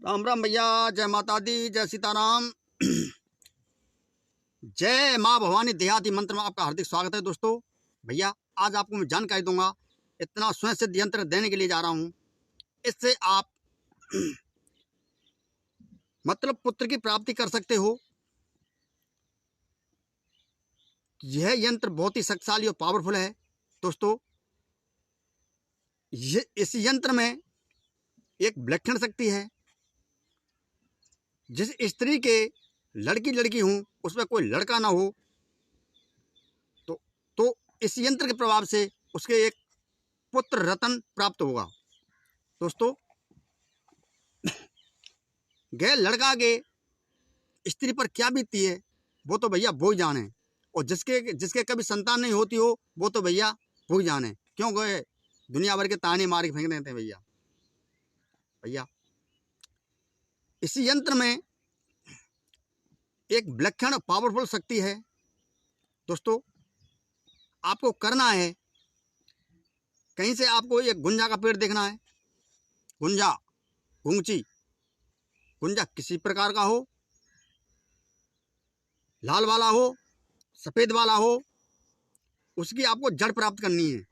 राम राम भैया। जय माता दी, जय सीताराम। जय माँ भवानी देहाती मंत्र में आपका हार्दिक स्वागत है दोस्तों। भैया आज आपको मैं जानकारी दूंगा, इतना स्वयं सिद्ध यंत्र देने के लिए जा रहा हूँ। इससे आप मतलब पुत्र की प्राप्ति कर सकते हो। यह यंत्र बहुत ही शक्तिशाली और पावरफुल है दोस्तों। इस यंत्र में एक विलक्षण शक्ति है। जिस स्त्री के लड़की हूँ उसमें कोई लड़का ना हो तो इस यंत्र के प्रभाव से उसके एक पुत्र रत्न प्राप्त होगा दोस्तों। गैर लड़का के स्त्री पर क्या बीतती है वो तो भैया वो ही जाने, और जिसके कभी संतान नहीं होती हो वो तो भैया वो ही जाने, क्योंकि दुनिया भर के ताने मार के फेंक देते हैं भैया। इस यंत्र में एक विलक्षण पावरफुल शक्ति है दोस्तों। आपको करना है, कहीं से आपको एक गुंजा का पेड़ देखना है। गुंजा किसी प्रकार का हो, लाल वाला हो, सफेद वाला हो, उसकी आपको जड़ प्राप्त करनी है।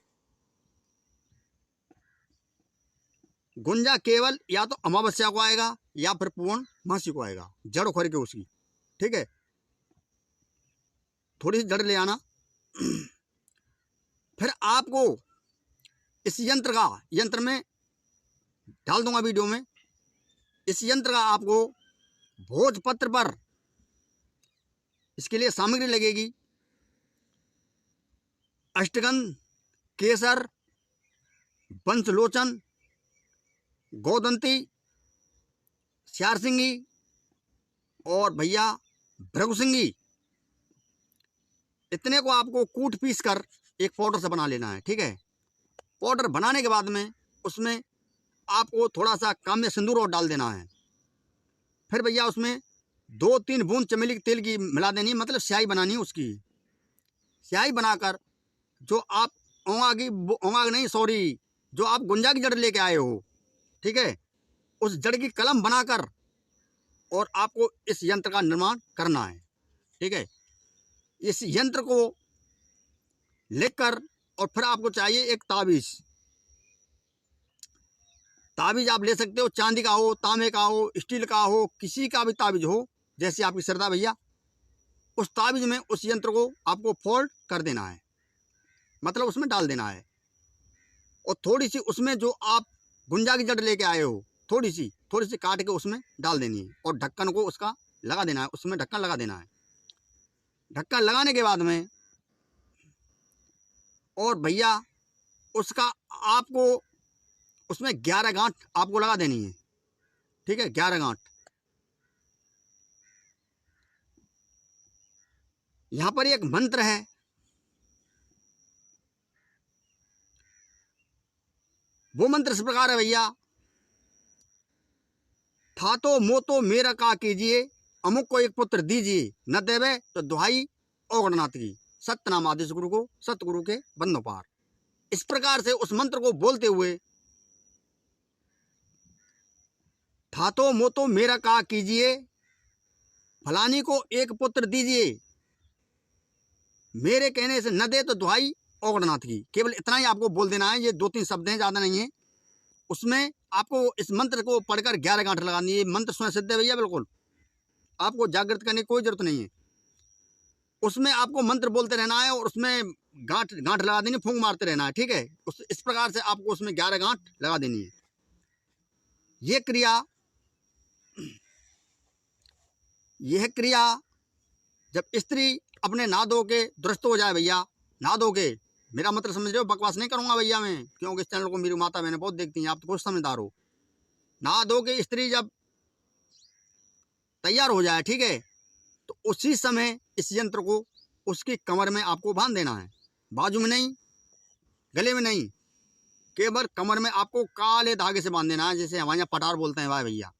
गुंजा केवल या तो अमावस्या को आएगा या फिर पूर्णमासी को आएगा, जड़ उखड़ के उसकी, ठीक है। थोड़ी सी जड़ ले आना। फिर आपको इस यंत्र में डाल दूंगा वीडियो में। इस यंत्र का आपको भोजपत्र पर, इसके लिए सामग्री लगेगी अष्टगंध, केसर, वंशलोचन, गोदंती, स्यारसिंगी और भैया भृगुसिंगी। इतने को आपको कूट पीस कर एक पाउडर से बना लेना है, ठीक है। पाउडर बनाने के बाद में उसमें आपको थोड़ा सा काम्य सिंदूर और डाल देना है। फिर भैया उसमें 2-3 बूंद चमेली के तेल की मिला देनी, मतलब स्याही बनानी है उसकी। स्याही बनाकर जो आप जो आप गुंजा की जड़ लेके आए हो, ठीक है, उस जड़ की कलम बनाकर और आपको इस यंत्र का निर्माण करना है, ठीक है। इस यंत्र को लिखकर और फिर आपको चाहिए एक ताबीज आप ले सकते हो, चांदी का हो, तांबे का हो, स्टील का हो, किसी का भी ताबीज हो, जैसे आपकी श्रद्धा भैया। उस ताबीज में उस यंत्र को आपको फोल्ड कर देना है, मतलब उसमें डाल देना है। और थोड़ी सी उसमें जो आप गुंजा की जड़ लेके आए हो, थोड़ी सी काट के उसमें डाल देनी है और ढक्कन को उसका लगा देना है। उसमें ढक्कन लगा देना है। ढक्कन लगाने के बाद में और भैया उसका आपको उसमें 11 गांठ आपको लगा देनी है, ठीक है। 11 गांठ। यहां पर एक मंत्र है, वो मंत्र इस प्रकार है भैया। थातो मोतो मेरा का कीजिए, अमुक को एक पुत्र दीजिए, न देवे तो दुहाई औगणनाथ की, सत्यनाम आदेश गुरु को सतगुरु के बंदो पार। इस प्रकार से उस मंत्र को बोलते हुए, थातो मोतो मेरा का कीजिए, फलानी को एक पुत्र दीजिए, मेरे कहने से न दे तो दुहाई औगणनाथ की। केवल इतना ही आपको बोल देना है। ये 2-3 शब्द हैं, ज्यादा नहीं है। उसमें आपको इस मंत्र को पढ़कर 11 गांठ लगानी है। मंत्र स्वयं सिद्ध है भैया, बिल्कुल आपको जागृत करने की कोई जरूरत नहीं है। उसमें आपको मंत्र बोलते रहना है और उसमें गांठ लगा देनी, फूंक मारते रहना है, ठीक है। इस प्रकार से आपको उसमें 11 गांठ लगा देनी है। यह क्रिया जब स्त्री अपने नहा धो के दुरुस्त हो जाए भैया, नहा धो के, मेरा मतलब समझ रहे हो, बकवास नहीं करूंगा भैया मैं, क्योंकि इस चैनल को मेरी माता बहनें बहुत देखती हैं, आप तो कुछ समझदार हो। नहा धो के स्त्री जब तैयार हो जाए, ठीक है, तो उसी समय इस यंत्र को उसकी कमर में आपको बांध देना है। बाजू में नहीं, गले में नहीं, केवल कमर में आपको काले धागे से बांध देना है, जैसे हमारे यहाँ पटार बोलते हैं भाई भैया।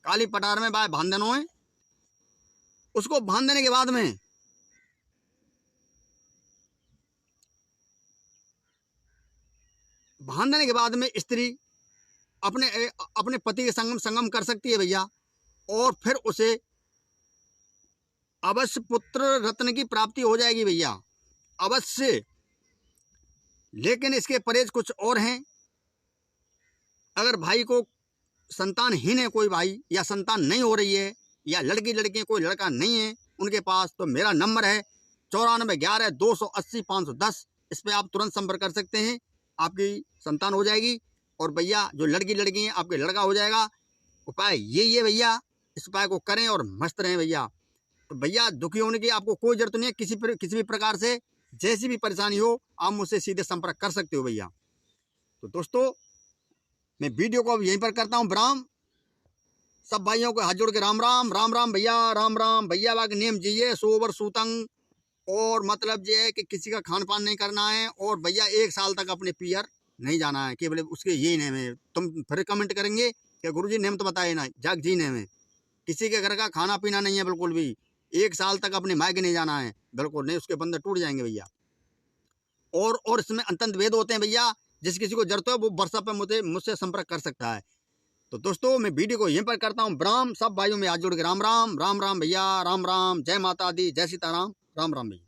काली पटार में भाई बांध देना है। उसको बांध देने के बाद में स्त्री अपने पति के संगम कर सकती है भैया, और फिर उसे अवश्य पुत्र रत्न की प्राप्ति हो जाएगी भैया, अवश्य। लेकिन इसके परहेज कुछ और हैं। अगर भाई को संतानहीन है कोई भाई, या संतान नहीं हो रही है, या लड़की कोई लड़का नहीं है उनके पास, तो मेरा नंबर है 9411 280 510। इस पर आप तुरंत संपर्क कर सकते हैं, आपकी संतान हो जाएगी। और भैया जो लड़की हैं आपके लड़का हो जाएगा। उपाय यही है भैया, इस उपाय को करें और मस्त रहें भैया। तो भैया दुखी होने की आपको कोई जरूरत नहीं है, किसी भी प्रकार से जैसी भी परेशानी हो आप मुझसे सीधे संपर्क कर सकते हो भैया। तो दोस्तों मैं वीडियो को अब यहीं पर करता हूँ विराम। सब भाइयों को हाथ जोड़ के राम राम राम राम भैया, राम राम भैया। बाकी नियम जिये सोबर सूतंग, और मतलब ये है कि किसी का खान पान नहीं करना है, और भैया 1 साल तक अपने पियर नहीं जाना है, केवल उसके यही नेम है। तुम फिर कमेंट करेंगे कि गुरुजी नेम तो बताए ना, जाग जी नेम है। किसी के घर का खाना पीना नहीं है बिल्कुल भी, 1 साल तक अपने मायके नहीं जाना है बिल्कुल नहीं, उसके बंधन टूट जाएंगे भैया। और इसमें अंतंत भेद होते हैं भैया, जिस किसी को जरूरत है वो व्हाट्सएप पर मुझसे संपर्क कर सकता है। तो दोस्तों मैं वीडियो को यहीं पर करता हूँ विराम। सब भाइयों में हाथ जोड़ के राम राम राम राम भैया, राम राम। जय माता दी, जय सीताराम, राम राम भैया।